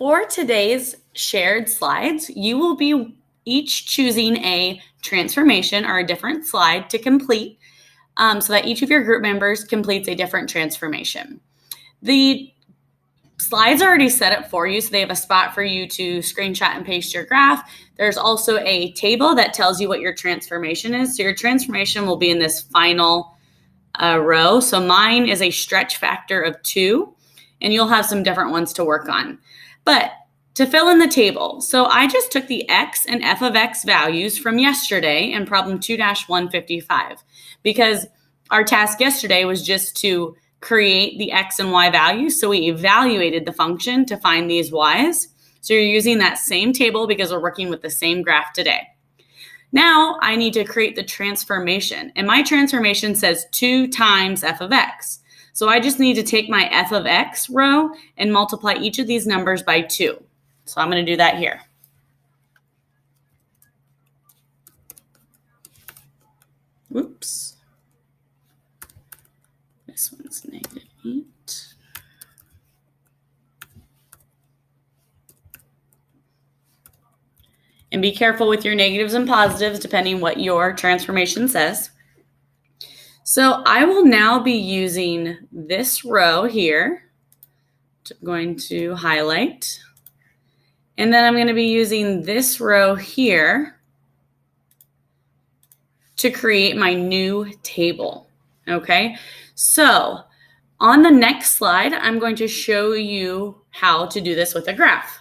For today's shared slides, you will be each choosing a transformation or a different slide to complete so that each of your group members completes a different transformation. The slides are already set up for you, so they have a spot for you to screenshot and paste your graph. There's also a table that tells you what your transformation is. So your transformation will be in this final row. So mine is a stretch factor of 2, and you'll have some different ones to work on. But to fill in the table, so I just took the x and f of x values from yesterday in problem 2-155 because our task yesterday was just to create the x and y values. So we evaluated the function to find these y's. So you're using that same table because we're working with the same graph today. Now I need to create the transformation, and my transformation says 2 times f of x. So I just need to take my f of x row and multiply each of these numbers by 2. So I'm going to do that here. Whoops. This one's -8. And be careful with your negatives and positives depending what your transformation says. So I will now be using this row here. I'm going to highlight. And then I'm going to be using this row here to create my new table. Okay, so on the next slide, I'm going to show you how to do this with a graph.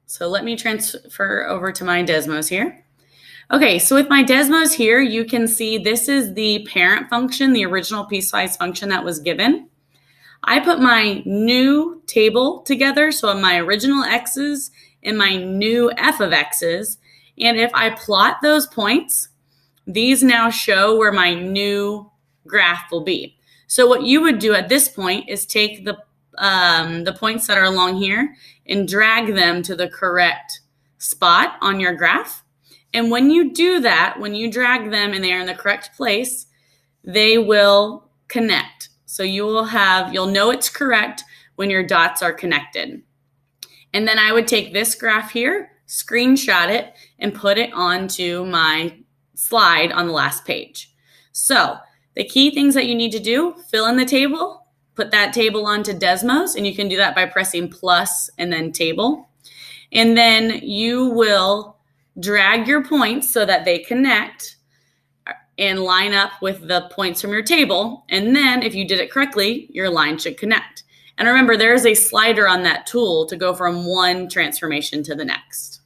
So let me transfer over to my Desmos here. Okay, so with my Desmos here, you can see this is the parent function, the original piecewise function that was given. I put my new table together, so my original x's and my new f of x's. And if I plot those points, these now show where my new graph will be. So what you would do at this point is take the points that are along here and drag them to the correct spot on your graph. And when you do that, when you drag them and they are in the correct place, they will connect. So you'll know it's correct when your dots are connected. And then I would take this graph here, screenshot it, and put it onto my slide on the last page. So the key things that you need to do, fill in the table, put that table onto Desmos, and you can do that by pressing plus and then table. And then you will drag your points so that they connect and line up with the points from your table. And then if you did it correctly, your line should connect. And remember, there is a slider on that tool to go from one transformation to the next.